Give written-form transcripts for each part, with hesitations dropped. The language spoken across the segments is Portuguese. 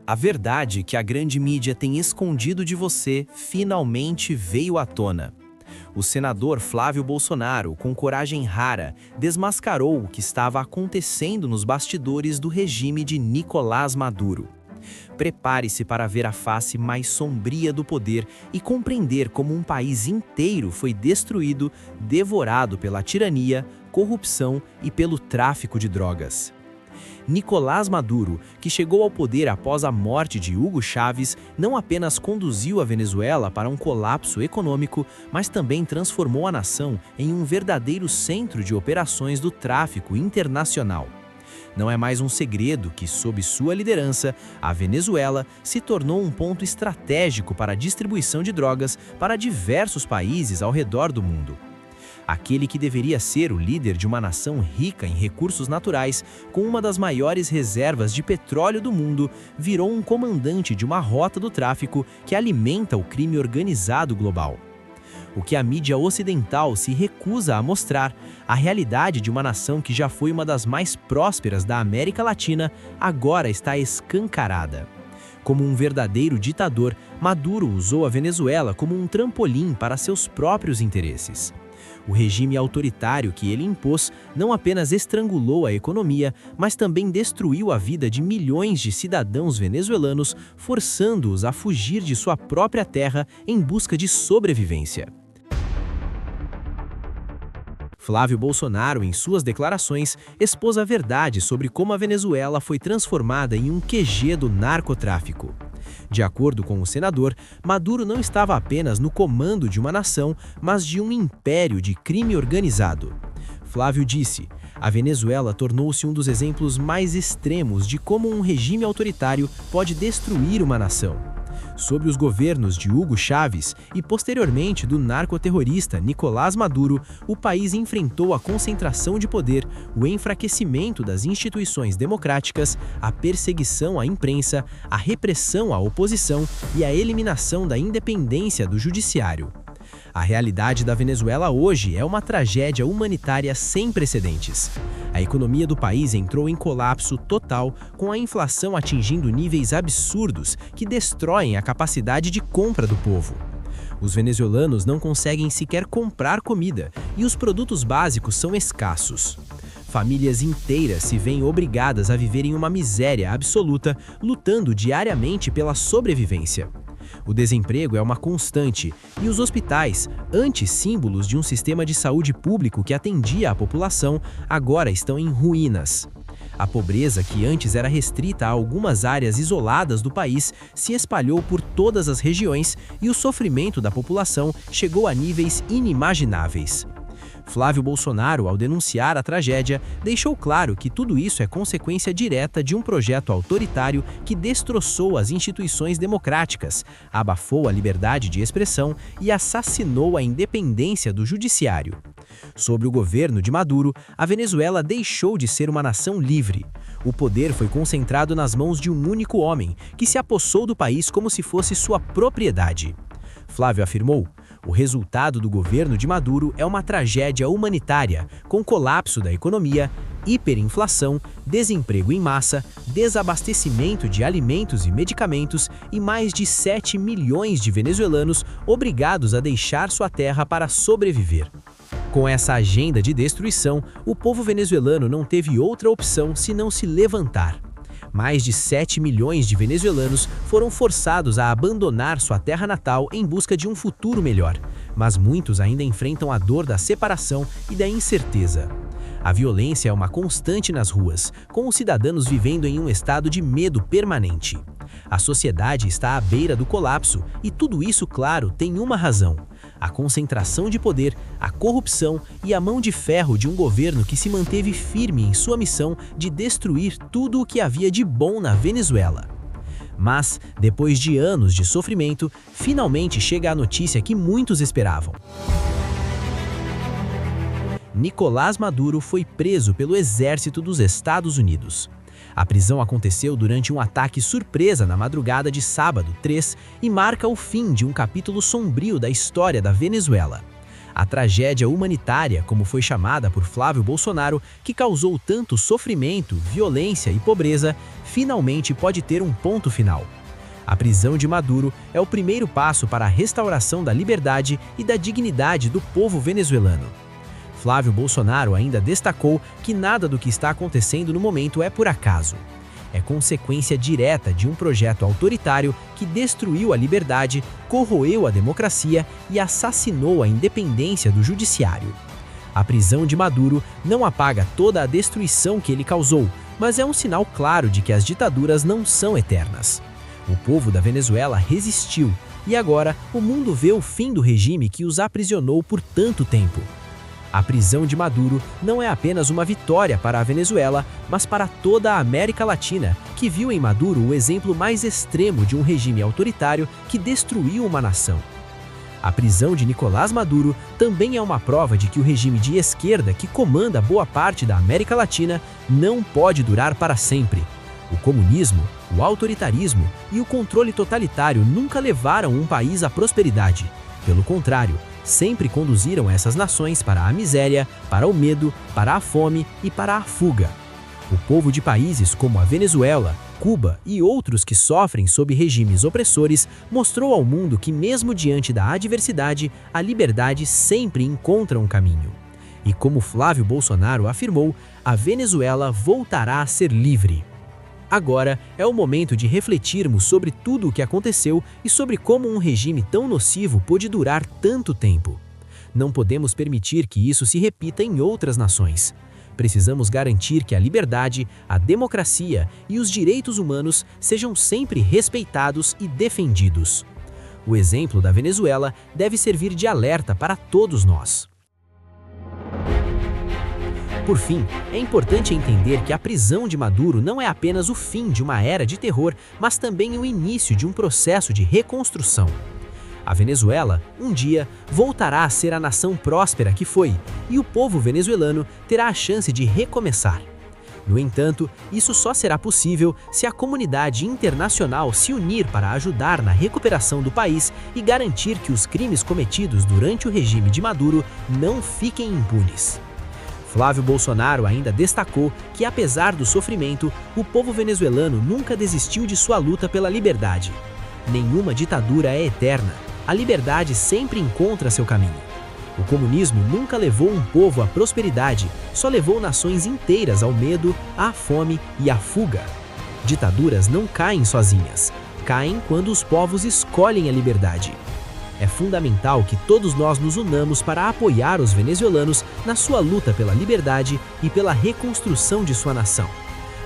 A verdade que a grande mídia tem escondido de você finalmente veio à tona. O senador Flávio Bolsonaro, com coragem rara, desmascarou o que estava acontecendo nos bastidores do regime de Nicolás Maduro. Prepare-se para ver a face mais sombria do poder e compreender como um país inteiro foi destruído, devorado pela tirania, corrupção e pelo tráfico de drogas. Nicolás Maduro, que chegou ao poder após a morte de Hugo Chávez, não apenas conduziu a Venezuela para um colapso econômico, mas também transformou a nação em um verdadeiro centro de operações do tráfico internacional. Não é mais um segredo que, sob sua liderança, a Venezuela se tornou um ponto estratégico para a distribuição de drogas para diversos países ao redor do mundo. Aquele que deveria ser o líder de uma nação rica em recursos naturais, com uma das maiores reservas de petróleo do mundo, virou um comandante de uma rota do tráfico que alimenta o crime organizado global. O que a mídia ocidental se recusa a mostrar, a realidade de uma nação que já foi uma das mais prósperas da América Latina, agora está escancarada. Como um verdadeiro ditador, Maduro usou a Venezuela como um trampolim para seus próprios interesses. O regime autoritário que ele impôs não apenas estrangulou a economia, mas também destruiu a vida de milhões de cidadãos venezuelanos, forçando-os a fugir de sua própria terra em busca de sobrevivência. Flávio Bolsonaro, em suas declarações, expôs a verdade sobre como a Venezuela foi transformada em um QG do narcotráfico. De acordo com o senador, Maduro não estava apenas no comando de uma nação, mas de um império de crime organizado. Flávio disse: a Venezuela tornou-se um dos exemplos mais extremos de como um regime autoritário pode destruir uma nação. Sob os governos de Hugo Chávez e posteriormente do narcoterrorista Nicolás Maduro, o país enfrentou a concentração de poder, o enfraquecimento das instituições democráticas, a perseguição à imprensa, a repressão à oposição e a eliminação da independência do judiciário. A realidade da Venezuela hoje é uma tragédia humanitária sem precedentes. A economia do país entrou em colapso total, com a inflação atingindo níveis absurdos que destroem a capacidade de compra do povo. Os venezuelanos não conseguem sequer comprar comida e os produtos básicos são escassos. Famílias inteiras se veem obrigadas a viver em uma miséria absoluta, lutando diariamente pela sobrevivência. O desemprego é uma constante e os hospitais, antes símbolos de um sistema de saúde público que atendia a população, agora estão em ruínas. A pobreza, que antes era restrita a algumas áreas isoladas do país, se espalhou por todas as regiões e o sofrimento da população chegou a níveis inimagináveis. Flávio Bolsonaro, ao denunciar a tragédia, deixou claro que tudo isso é consequência direta de um projeto autoritário que destroçou as instituições democráticas, abafou a liberdade de expressão e assassinou a independência do judiciário. Sob o governo de Maduro, a Venezuela deixou de ser uma nação livre. O poder foi concentrado nas mãos de um único homem, que se apossou do país como se fosse sua propriedade. Flávio afirmou: o resultado do governo de Maduro é uma tragédia humanitária, com colapso da economia, hiperinflação, desemprego em massa, desabastecimento de alimentos e medicamentos e mais de 7 milhões de venezuelanos obrigados a deixar sua terra para sobreviver. Com essa agenda de destruição, o povo venezuelano não teve outra opção senão se levantar. Mais de 7 milhões de venezuelanos foram forçados a abandonar sua terra natal em busca de um futuro melhor, mas muitos ainda enfrentam a dor da separação e da incerteza. A violência é uma constante nas ruas, com os cidadãos vivendo em um estado de medo permanente. A sociedade está à beira do colapso e tudo isso, claro, tem uma razão: a concentração de poder, a corrupção e a mão de ferro de um governo que se manteve firme em sua missão de destruir tudo o que havia de bom na Venezuela. Mas, depois de anos de sofrimento, finalmente chega a notícia que muitos esperavam. Nicolás Maduro foi preso pelo exército dos Estados Unidos. A prisão aconteceu durante um ataque surpresa na madrugada de sábado 3 e marca o fim de um capítulo sombrio da história da Venezuela. A tragédia humanitária, como foi chamada por Flávio Bolsonaro, que causou tanto sofrimento, violência e pobreza, finalmente pode ter um ponto final. A prisão de Maduro é o primeiro passo para a restauração da liberdade e da dignidade do povo venezuelano. Flávio Bolsonaro ainda destacou que nada do que está acontecendo no momento é por acaso. É consequência direta de um projeto autoritário que destruiu a liberdade, corroeu a democracia e assassinou a independência do judiciário. A prisão de Maduro não apaga toda a destruição que ele causou, mas é um sinal claro de que as ditaduras não são eternas. O povo da Venezuela resistiu e agora o mundo vê o fim do regime que os aprisionou por tanto tempo. A prisão de Maduro não é apenas uma vitória para a Venezuela, mas para toda a América Latina, que viu em Maduro o exemplo mais extremo de um regime autoritário que destruiu uma nação. A prisão de Nicolás Maduro também é uma prova de que o regime de esquerda que comanda boa parte da América Latina não pode durar para sempre. O comunismo, o autoritarismo e o controle totalitário nunca levaram um país à prosperidade. Pelo contrário, sempre conduziram essas nações para a miséria, para o medo, para a fome e para a fuga. O povo de países como a Venezuela, Cuba e outros que sofrem sob regimes opressores mostrou ao mundo que mesmo diante da adversidade, a liberdade sempre encontra um caminho. E como Flávio Bolsonaro afirmou, a Venezuela voltará a ser livre. Agora é o momento de refletirmos sobre tudo o que aconteceu e sobre como um regime tão nocivo pôde durar tanto tempo. Não podemos permitir que isso se repita em outras nações. Precisamos garantir que a liberdade, a democracia e os direitos humanos sejam sempre respeitados e defendidos. O exemplo da Venezuela deve servir de alerta para todos nós. Por fim, é importante entender que a prisão de Maduro não é apenas o fim de uma era de terror, mas também o início de um processo de reconstrução. A Venezuela, um dia, voltará a ser a nação próspera que foi, e o povo venezuelano terá a chance de recomeçar. No entanto, isso só será possível se a comunidade internacional se unir para ajudar na recuperação do país e garantir que os crimes cometidos durante o regime de Maduro não fiquem impunes. Flávio Bolsonaro ainda destacou que, apesar do sofrimento, o povo venezuelano nunca desistiu de sua luta pela liberdade. Nenhuma ditadura é eterna. A liberdade sempre encontra seu caminho. O comunismo nunca levou um povo à prosperidade, só levou nações inteiras ao medo, à fome e à fuga. Ditaduras não caem sozinhas. Caem quando os povos escolhem a liberdade. É fundamental que todos nós nos unamos para apoiar os venezuelanos na sua luta pela liberdade e pela reconstrução de sua nação.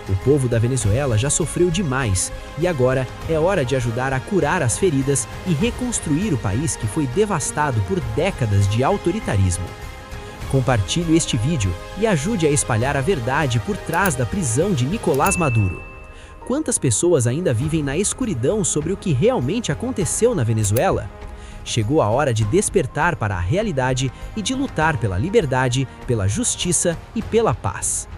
O povo da Venezuela já sofreu demais e agora é hora de ajudar a curar as feridas e reconstruir o país que foi devastado por décadas de autoritarismo. Compartilhe este vídeo e ajude a espalhar a verdade por trás da prisão de Nicolás Maduro. Quantas pessoas ainda vivem na escuridão sobre o que realmente aconteceu na Venezuela? Chegou a hora de despertar para a realidade e de lutar pela liberdade, pela justiça e pela paz.